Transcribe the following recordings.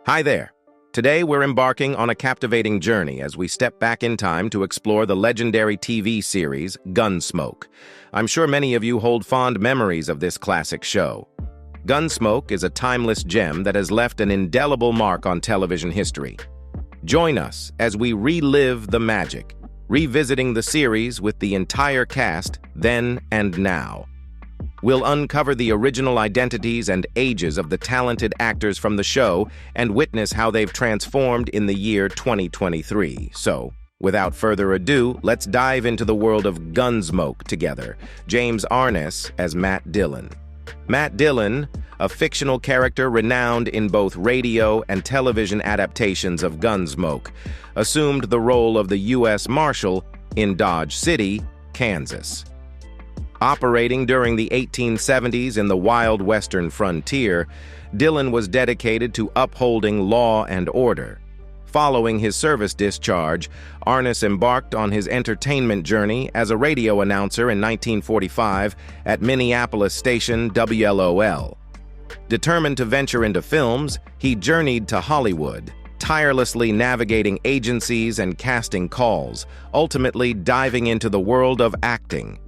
Hi there. Today we're embarking on a captivating journey as we step back in time to explore the legendary TV series Gunsmoke. I'm sure many of you hold fond memories of this classic show. Gunsmoke is a timeless gem that has left an indelible mark on television history. Join us as we relive the magic, revisiting the series with the entire cast then and now. We'll uncover the original identities and ages of the talented actors from the show and witness how they've transformed in the year 2023. So, without further ado, let's dive into the world of Gunsmoke together. James Arness as Matt Dillon. Matt Dillon, a fictional character renowned in both radio and television adaptations of Gunsmoke, assumed the role of the U.S. Marshal in Dodge City, Kansas. Operating during the 1870s in the wild western frontier, Dillon was dedicated to upholding law and order. Following his service discharge, Arness embarked on his entertainment journey as a radio announcer in 1945 at Minneapolis station WLOL. Determined to venture into films, he journeyed to Hollywood, tirelessly navigating agencies and casting calls, ultimately diving into the world of acting.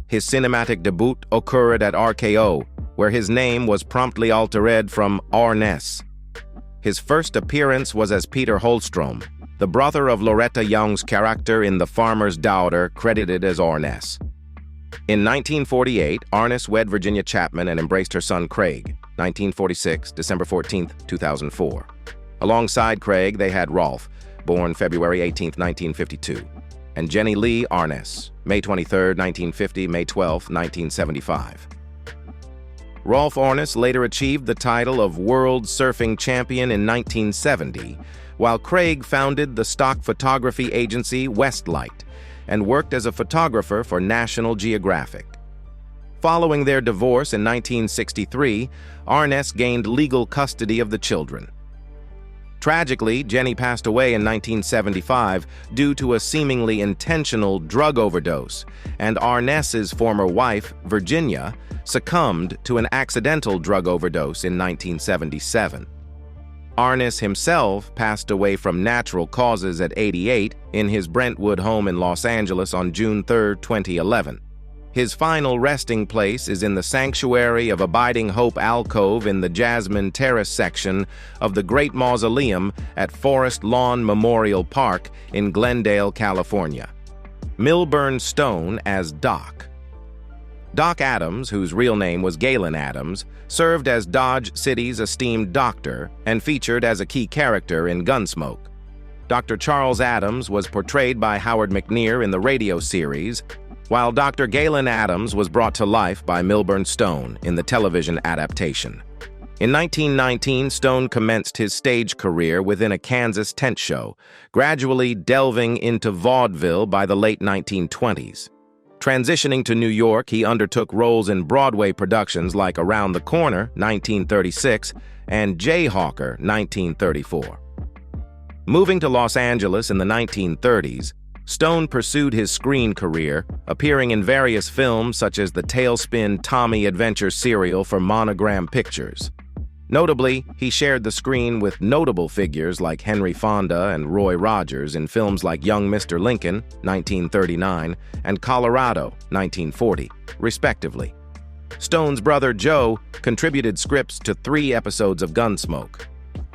His cinematic debut occurred at RKO, where his name was promptly altered from Arness. His first appearance was as Peter Holstrom, the brother of Loretta Young's character in The Farmer's Daughter, credited as Arness. In 1948, Arness wed Virginia Chapman and embraced her son Craig, 1946, December 14, 2004. Alongside Craig, they had Rolfe, born February 18, 1952. and Jenny Lee Arness, May 23, 1950, May 12, 1975. Rolfe Arness later achieved the title of World Surfing Champion in 1970, while Craig founded the stock photography agency Westlight and worked as a photographer for National Geographic. Following their divorce in 1963, Arness gained legal custody of the children. Tragically, Jenny passed away in 1975 due to a seemingly intentional drug overdose, and Arness's former wife, Virginia, succumbed to an accidental drug overdose in 1977. Arness himself passed away from natural causes at 88 in his Brentwood home in Los Angeles on June 3, 2011. His final resting place is in the Sanctuary of Abiding Hope alcove in the Jasmine Terrace section of the Great Mausoleum at Forest Lawn Memorial Park in Glendale, California. Milburn Stone as Doc. Doc Adams, whose real name was Galen Adams, served as Dodge City's esteemed doctor and featured as a key character in Gunsmoke. Dr. Charles Adams was portrayed by Howard McNear in the radio series, while Dr. Galen Adams was brought to life by Milburn Stone in the television adaptation. In 1919, Stone commenced his stage career within a Kansas tent show, gradually delving into vaudeville by the late 1920s. Transitioning to New York, he undertook roles in Broadway productions like Around the Corner, 1936, and Jayhawker, 1934. Moving to Los Angeles in the 1930s, Stone pursued his screen career, appearing in various films such as the Tailspin Tommy adventure serial for Monogram Pictures. Notably, he shared the screen with notable figures like Henry Fonda and Roy Rogers in films like Young Mr. Lincoln, 1939, and Colorado, 1940, respectively. Stone's brother Joe contributed scripts to 3 episodes of Gunsmoke.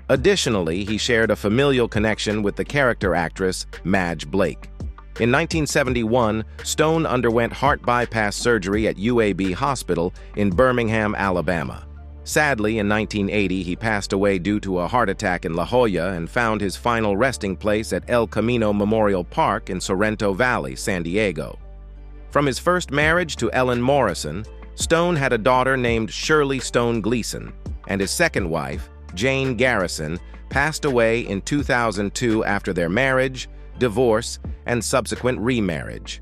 Additionally, he shared a familial connection with the character actress Madge Blake. In 1971, Stone underwent heart bypass surgery at UAB Hospital in Birmingham, Alabama. Sadly, in 1980, he passed away due to a heart attack in La Jolla and found his final resting place at El Camino Memorial Park in Sorrento Valley, San Diego. From his first marriage to Ellen Morrison, Stone had a daughter named Shirley Stone Gleason, and his second wife, Jane Garrison, passed away in 2002 after their marriage, divorce, and subsequent remarriage.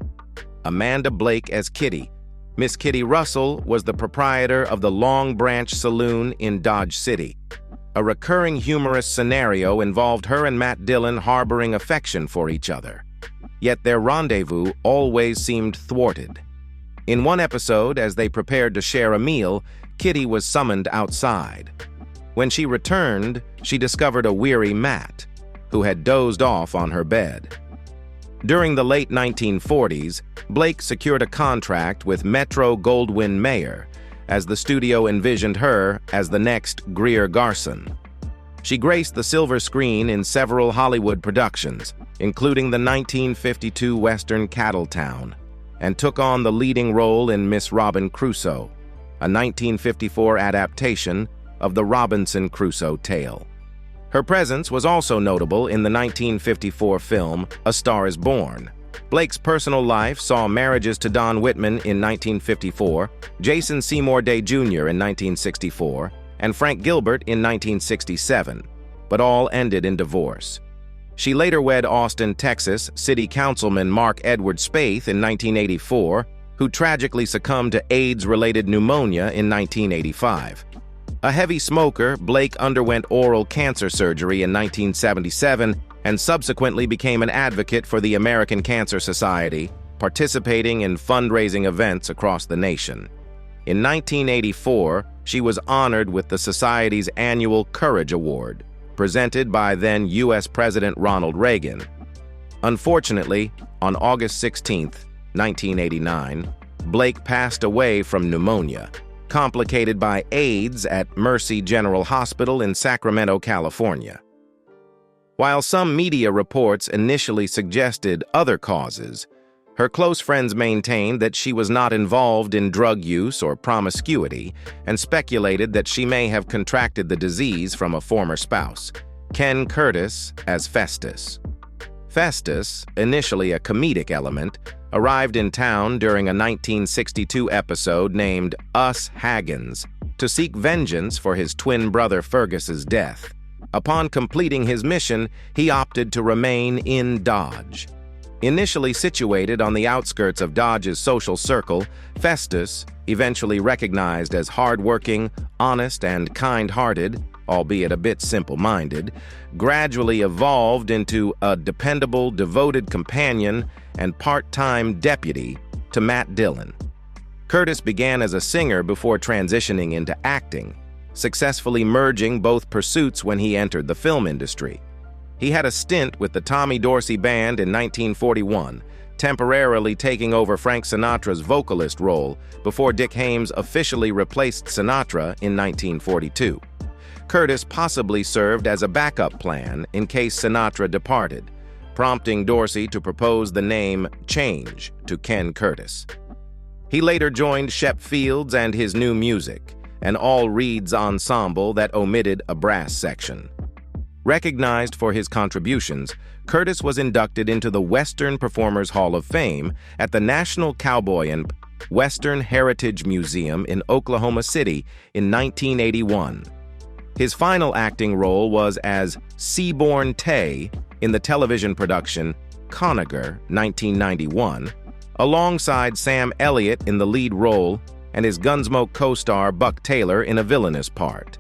Amanda Blake as Kitty. Miss Kitty Russell was the proprietor of the Long Branch Saloon in Dodge City. A recurring humorous scenario involved her and Matt Dillon harboring affection for each other. Yet their rendezvous always seemed thwarted. In one episode, as they prepared to share a meal, Kitty was summoned outside. When she returned, she discovered a weary Matt, who had dozed off on her bed. During the late 1940s, Blake secured a contract with Metro-Goldwyn-Mayer, as the studio envisioned her as the next Greer Garson. She graced the silver screen in several Hollywood productions, including the 1952 Western Cattletown, and took on the leading role in Miss Robin Crusoe, a 1954 adaptation of the Robinson Crusoe tale. Her presence was also notable in the 1954 film A Star is Born. Blake's personal life saw marriages to Don Whitman in 1954, Jason Seymour Day Jr. in 1964, and Frank Gilbert in 1967, but all ended in divorce. She later wed Austin, Texas, City Councilman Mark Edward Spaeth in 1984, who tragically succumbed to AIDS-related pneumonia in 1985. A heavy smoker, Blake underwent oral cancer surgery in 1977 and subsequently became an advocate for the American Cancer Society, participating in fundraising events across the nation. In 1984, she was honored with the Society's annual Courage Award, presented by then U.S. President Ronald Reagan. Unfortunately, on August 16, 1989, Blake passed away from pneumonia, complicated by AIDS at Mercy General Hospital in Sacramento, California. While some media reports initially suggested other causes, her close friends maintained that she was not involved in drug use or promiscuity and speculated that she may have contracted the disease from a former spouse, Ken Curtis as Festus. Festus, initially a comedic element, arrived in town during a 1962 episode named Us Haggans to seek vengeance for his twin brother Fergus's death. Upon completing his mission, he opted to remain in Dodge. Initially situated on the outskirts of Dodge's social circle, Festus, eventually recognized as hardworking, honest, and kind-hearted, albeit a bit simple-minded, gradually evolved into a dependable, devoted companion and part-time deputy to Matt Dillon. Curtis began as a singer before transitioning into acting, successfully merging both pursuits when he entered the film industry. He had a stint with the Tommy Dorsey Band in 1941, temporarily taking over Frank Sinatra's vocalist role before Dick Haymes officially replaced Sinatra in 1942. Curtis possibly served as a backup plan in case Sinatra departed, prompting Dorsey to propose the name Change to Ken Curtis. He later joined Shep Fields and His New Music, an all-reeds ensemble that omitted a brass section. Recognized for his contributions, Curtis was inducted into the Western Performers Hall of Fame at the National Cowboy and Western Heritage Museum in Oklahoma City in 1981. His final acting role was as Seaborn Tay in the television production Conager, 1991, alongside Sam Elliott in the lead role and his Gunsmoke co-star Buck Taylor in a villainous part.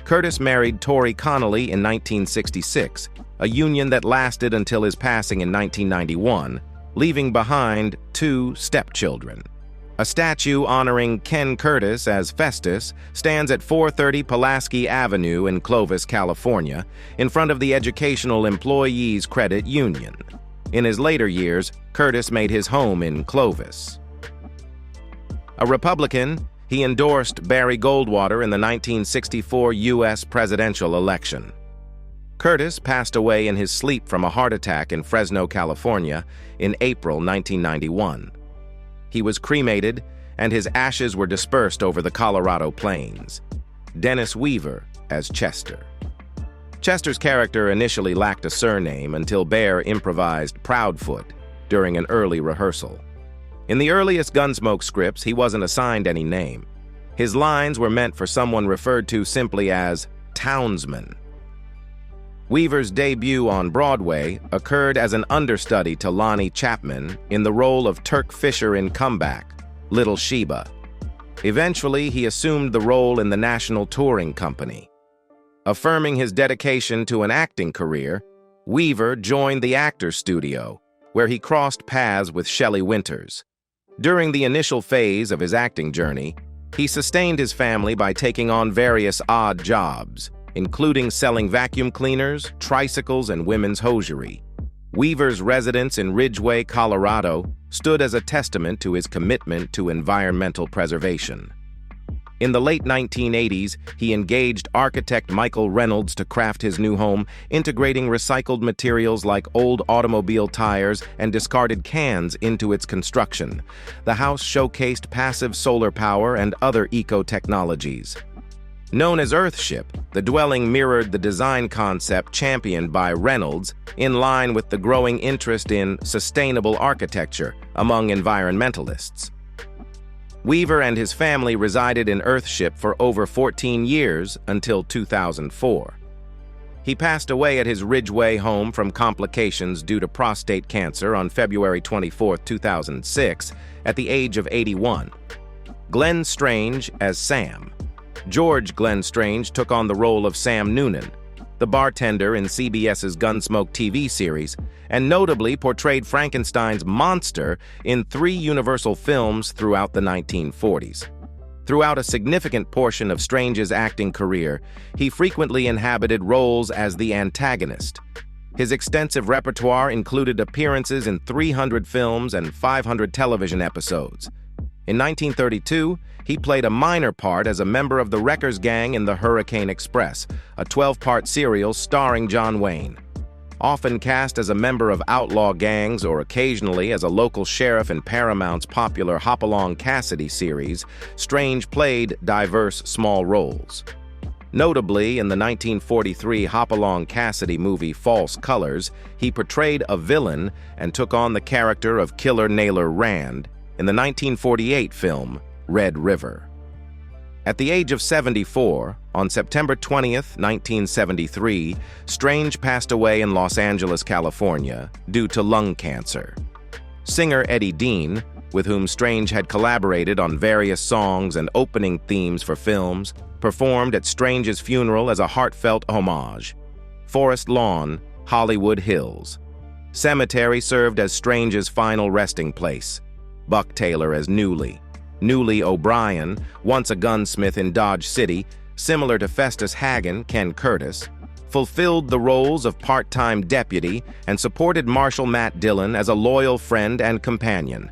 Curtis married Tori Connolly in 1966, a union that lasted until his passing in 1991, leaving behind 2 stepchildren. A statue honoring Ken Curtis as Festus stands at 430 Pulaski Avenue in Clovis, California, in front of the Educational Employees Credit Union. In his later years, Curtis made his home in Clovis. A Republican, he endorsed Barry Goldwater in the 1964 U.S. presidential election. Curtis passed away in his sleep from a heart attack in Fresno, California, in April 1991. He was cremated, and his ashes were dispersed over the Colorado plains. Dennis Weaver as Chester. Chester's character initially lacked a surname until Bear improvised Proudfoot during an early rehearsal. In the earliest Gunsmoke scripts, he wasn't assigned any name. His lines were meant for someone referred to simply as Townsman. Weaver's debut on Broadway occurred as an understudy to Lonnie Chapman in the role of Turk Fisher in Comeback, Little Sheba. Eventually, he assumed the role in the National Touring Company. Affirming his dedication to an acting career, Weaver joined the Actors Studio, where he crossed paths with Shelley Winters. During the initial phase of his acting journey, he sustained his family by taking on various odd jobs, including selling vacuum cleaners, tricycles, and women's hosiery. Weaver's residence in Ridgway, Colorado, stood as a testament to his commitment to environmental preservation. In the late 1980s, he engaged architect Michael Reynolds to craft his new home, integrating recycled materials like old automobile tires and discarded cans into its construction. The house showcased passive solar power and other eco-technologies. Known as Earthship, the dwelling mirrored the design concept championed by Reynolds, in line with the growing interest in sustainable architecture among environmentalists. Weaver and his family resided in Earthship for over 14 years until 2004. He passed away at his Ridgway home from complications due to prostate cancer on February 24, 2006, at the age of 81. Glenn Strange as Sam. George Glenn Strange took on the role of Sam Noonan, the bartender in CBS's Gunsmoke TV series, and notably portrayed Frankenstein's monster in 3 Universal films throughout the 1940s. Throughout a significant portion of Strange's acting career, he frequently inhabited roles as the antagonist. His extensive repertoire included appearances in 300 films and 500 television episodes. In 1932, he played a minor part as a member of the Wreckers Gang in The Hurricane Express, a 12-part serial starring John Wayne. Often cast as a member of outlaw gangs or occasionally as a local sheriff in Paramount's popular Hopalong Cassidy series, Strange played diverse small roles. Notably, in the 1943 Hopalong Cassidy movie False Colors, he portrayed a villain and took on the character of Killer Naylor Rand in the 1948 film Red River. At the age of 74, on September 20th, 1973, Strange passed away in Los Angeles, California, due to lung cancer. Singer Eddie Dean, with whom Strange had collaborated on various songs and opening themes for films, performed at Strange's funeral as a heartfelt homage. Forest Lawn, Hollywood Hills. Cemetery served as Strange's final resting place. Buck Taylor as Newly O'Brien, once a gunsmith in Dodge City, similar to Festus Hagen, Ken Curtis, fulfilled the roles of part-time deputy and supported Marshal Matt Dillon as a loyal friend and companion.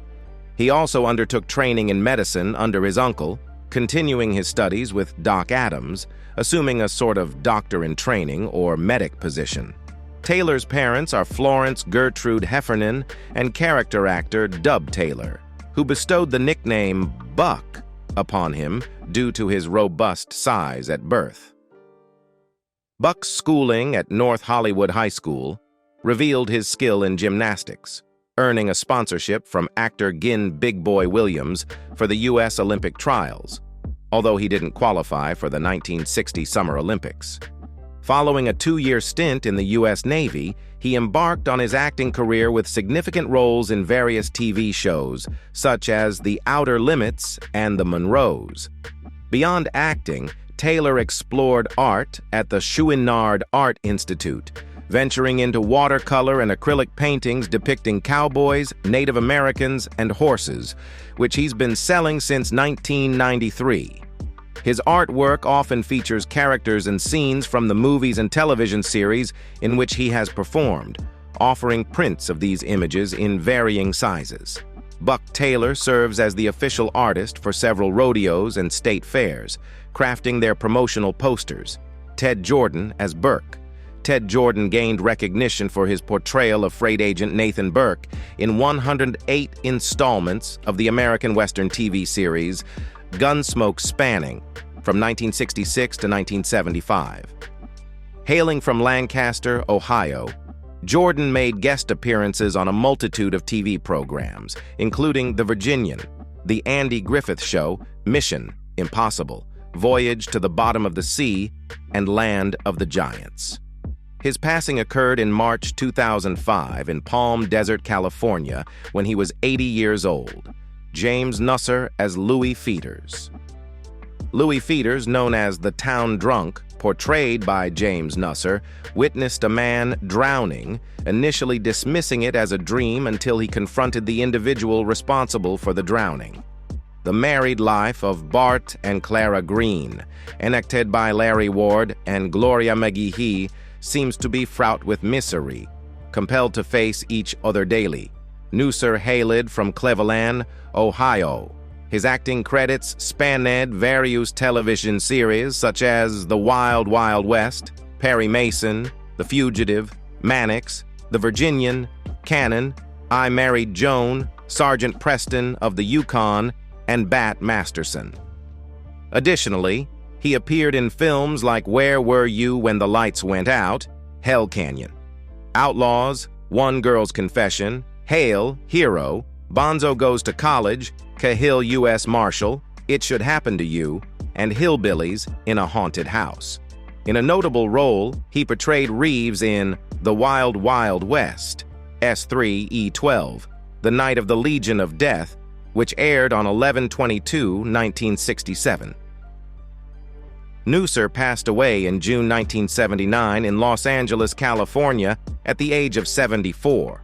He also undertook training in medicine under his uncle, continuing his studies with Doc Adams, assuming a sort of doctor-in-training or medic position. Taylor's parents are Florence Gertrude Heffernan and character actor Dub Taylor, who bestowed the nickname Buck upon him due to his robust size at birth. Buck's schooling at North Hollywood High School revealed his skill in gymnastics, earning a sponsorship from actor Ginn Big Boy Williams for the U.S. Olympic trials, although he didn't qualify for the 1960 Summer Olympics. Following a 2-year stint in the U.S. Navy, he embarked on his acting career with significant roles in various TV shows, such as The Outer Limits and The Monroes. Beyond acting, Taylor explored art at the Chouinard Art Institute, venturing into watercolor and acrylic paintings depicting cowboys, Native Americans, and horses, which he's been selling since 1993. His artwork often features characters and scenes from the movies and television series in which he has performed, offering prints of these images in varying sizes. Buck Taylor serves as the official artist for several rodeos and state fairs, crafting their promotional posters. Ted Jordan as Burke. Ted Jordan gained recognition for his portrayal of freight agent Nathan Burke in 108 installments of the American Western TV series Gunsmoke spanning from 1966 to 1975. Hailing from Lancaster, Ohio, Jordan made guest appearances on a multitude of TV programs, including The Virginian, The Andy Griffith Show, Mission Impossible, Voyage to the Bottom of the Sea, and Land of the Giants. His passing occurred in March 2005 in Palm Desert, California, when he was 80 years old. James Nusser as Louie Feeders. Louie Feeders, known as the Town Drunk, portrayed by James Nusser, witnessed a man drowning, initially dismissing it as a dream until he confronted the individual responsible for the drowning. the married life of Bart and Clara Green, enacted by Larry Ward and Gloria McGehee, seems to be fraught with misery, compelled to face each other daily. Nusser hailed from Cleveland, Ohio. His acting credits spanned various television series such as The Wild Wild West, Perry Mason, The Fugitive, Mannix, The Virginian, Cannon, I Married Joan, Sergeant Preston of the Yukon, and Bat Masterson. Additionally, he appeared in films like Where Were You When the Lights Went Out, Hell Canyon, Outlaws, One Girl's Confession, Hail, Hero, Bonzo Goes to College, Cahill U.S. Marshal, It Should Happen to You, and Hillbillies in a Haunted House. In a notable role, he portrayed Reeves in The Wild Wild West, S3E12, The Night of the Legion of Death, which aired on 11/22/1967. Nusser passed away in June 1979 in Los Angeles, California, at the age of 74.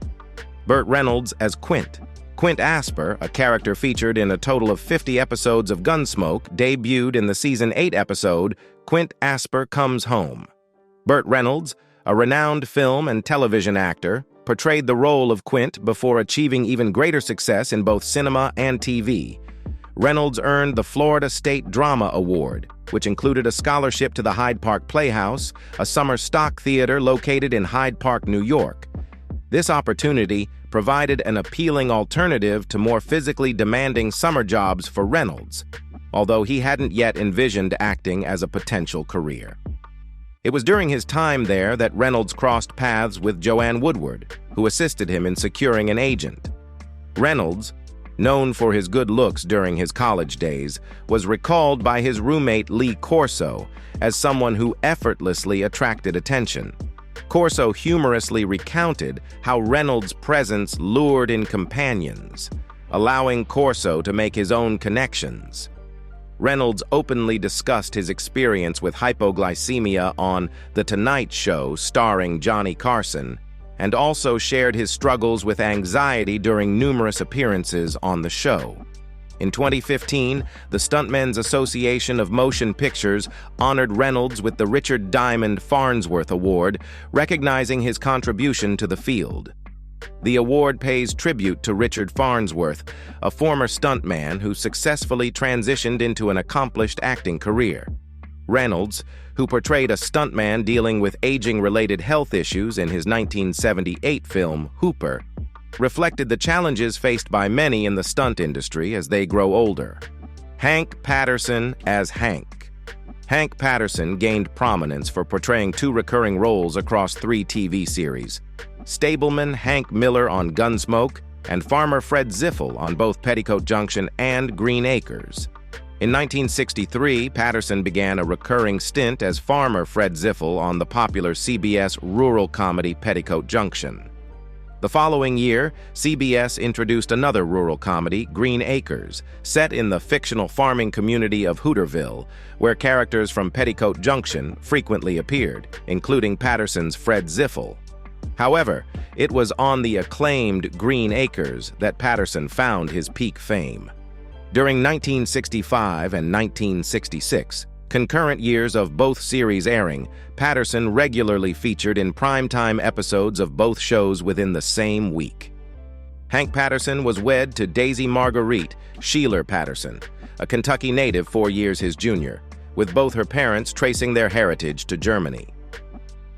Burt Reynolds as Quint. Quint Asper, a character featured in a total of 50 episodes of Gunsmoke, debuted in the Season 8 episode, Quint Asper Comes Home. Burt Reynolds, a renowned film and television actor, portrayed the role of Quint before achieving even greater success in both cinema and TV. Reynolds earned the Florida State Drama Award, which included a scholarship to the Hyde Park Playhouse, a summer stock theater located in Hyde Park, New York. This opportunity provided an appealing alternative to more physically demanding summer jobs for Reynolds, although he hadn't yet envisioned acting as a potential career. It was during his time there that Reynolds crossed paths with Joanne Woodward, who assisted him in securing an agent. Reynolds, known for his good looks during his college days, was recalled by his roommate Lee Corso as someone who effortlessly attracted attention. Corso humorously recounted how Reynolds' presence lured in companions, allowing Corso to make his own connections. Reynolds openly discussed his experience with hypoglycemia on The Tonight Show starring Johnny Carson, and also shared his struggles with anxiety during numerous appearances on the show. In 2015, the Stuntmen's Association of Motion Pictures honored Reynolds with the Richard Diamond Farnsworth Award, recognizing his contribution to the field. The award pays tribute to Richard Farnsworth, a former stuntman who successfully transitioned into an accomplished acting career. Reynolds, who portrayed a stuntman dealing with aging-related health issues in his 1978 film Hooper, reflected the challenges faced by many in the stunt industry as they grow older. Hank Patterson as Hank. Hank Patterson gained prominence for portraying two recurring roles across 3 TV series: stableman Hank Miller on Gunsmoke and farmer Fred Ziffel on both Petticoat Junction and Green Acres. In 1963, Patterson began a recurring stint as farmer Fred Ziffel on the popular CBS rural comedy Petticoat Junction. The following year, CBS introduced another rural comedy, Green Acres, set in the fictional farming community of Hooterville, where characters from Petticoat Junction frequently appeared, including Patterson's Fred Ziffel. However, it was on the acclaimed Green Acres that Patterson found his peak fame. During 1965 and 1966, concurrent years of both series airing, Patterson regularly featured in primetime episodes of both shows within the same week. Hank Patterson was wed to Daisy Marguerite Sheeler Patterson, a Kentucky native 4 years his junior, with both her parents tracing their heritage to Germany.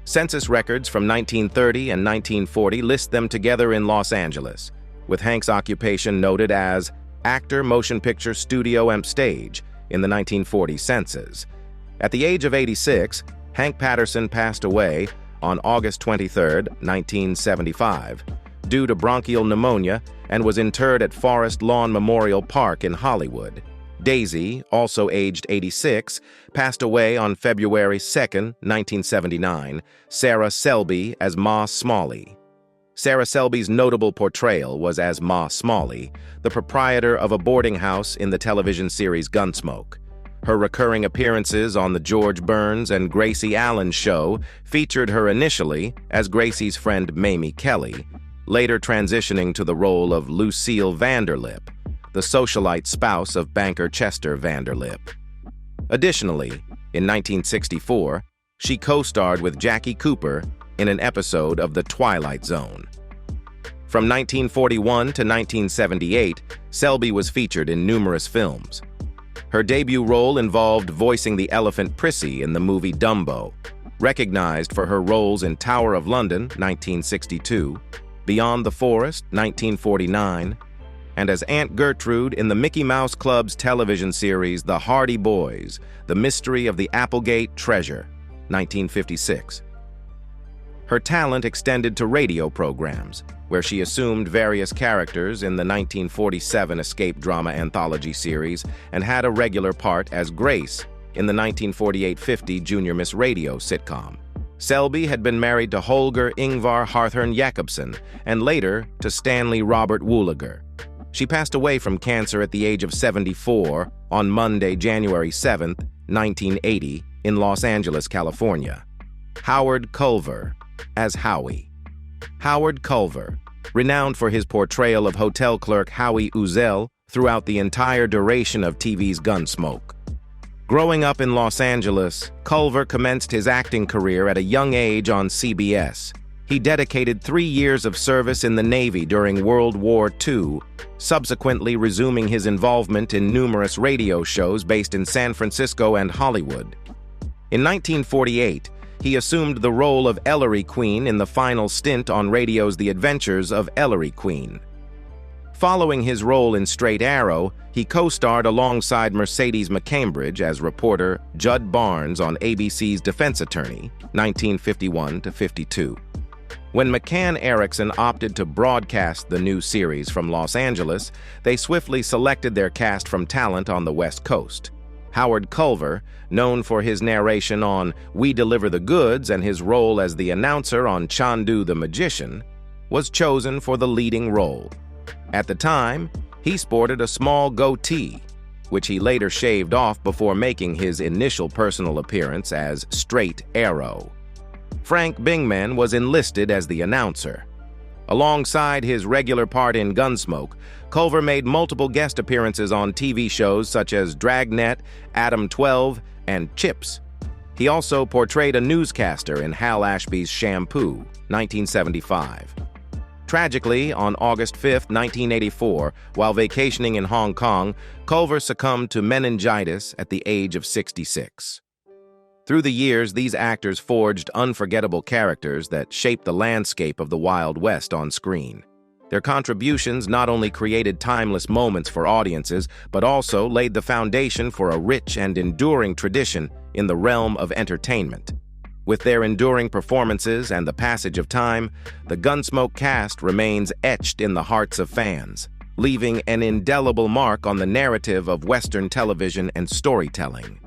Census records from 1930 and 1940 list them together in Los Angeles, with Hank's occupation noted as actor, motion picture, studio, and stage in the 1940 census. At the age of 86, Hank Patterson passed away on August 23, 1975, due to bronchial pneumonia, and was interred at Forest Lawn Memorial Park in Hollywood. Daisy, also aged 86, passed away on February 2, 1979, Sarah Selby as Ma Smalley. Sarah Selby's notable portrayal was as Ma Smalley, the proprietor of a boarding house in the television series Gunsmoke. Her recurring appearances on The George Burns and Gracie Allen Show featured her initially as Gracie's friend Mamie Kelly, later transitioning to the role of Lucille Vanderlip, the socialite spouse of banker Chester Vanderlip. Additionally, in 1964, she co-starred with Jackie Cooper in an episode of The Twilight Zone. From 1941 to 1978, Selby was featured in numerous films. Her debut role involved voicing the elephant Prissy in the movie Dumbo, recognized for her roles in Tower of London, 1962, Beyond the Forest, 1949, and as Aunt Gertrude in the Mickey Mouse Club's television series The Hardy Boys, The Mystery of the Applegate Treasure, 1956. Her talent extended to radio programs, where she assumed various characters in the 1947 escape drama anthology series and had a regular part as Grace in the 1948-50 Junior Miss Radio sitcom. Selby had been married to Holger Ingvar Harthorn Jakobsen and later to Stanley Robert Wooliger. She passed away from cancer at the age of 74 on Monday, January 7, 1980, in Los Angeles, California. Howard Culver as Howie. Howard Culver, renowned for his portrayal of hotel clerk Howie Uzel throughout the entire duration of TV's Gunsmoke. Growing up in Los Angeles, Culver commenced his acting career at a young age on CBS. He dedicated 3 years of service in the Navy during World War II, subsequently resuming his involvement in numerous radio shows based in San Francisco and Hollywood. In 1948, he assumed the role of Ellery Queen in the final stint on radio's The Adventures of Ellery Queen. Following his role in Straight Arrow, he co-starred alongside Mercedes McCambridge as reporter Judd Barnes on ABC's Defense Attorney, 1951-52. When McCann Erickson opted to broadcast the new series from Los Angeles, they swiftly selected their cast from talent on the West Coast. Howard Culver, known for his narration on We Deliver the Goods and his role as the announcer on Chandu the Magician, was chosen for the leading role. At the time, he sported a small goatee, which he later shaved off before making his initial personal appearance as Straight Arrow. Frank Bingman was enlisted as the announcer. Alongside his regular part in Gunsmoke, Culver made multiple guest appearances on TV shows such as Dragnet, Adam 12, and Chips. He also portrayed a newscaster in Hal Ashby's Shampoo, 1975. Tragically, on August 5, 1984, while vacationing in Hong Kong, Culver succumbed to meningitis at the age of 66. Through the years, these actors forged unforgettable characters that shaped the landscape of the Wild West on screen. Their contributions not only created timeless moments for audiences, but also laid the foundation for a rich and enduring tradition in the realm of entertainment. With their enduring performances and the passage of time, the Gunsmoke cast remains etched in the hearts of fans, leaving an indelible mark on the narrative of Western television and storytelling.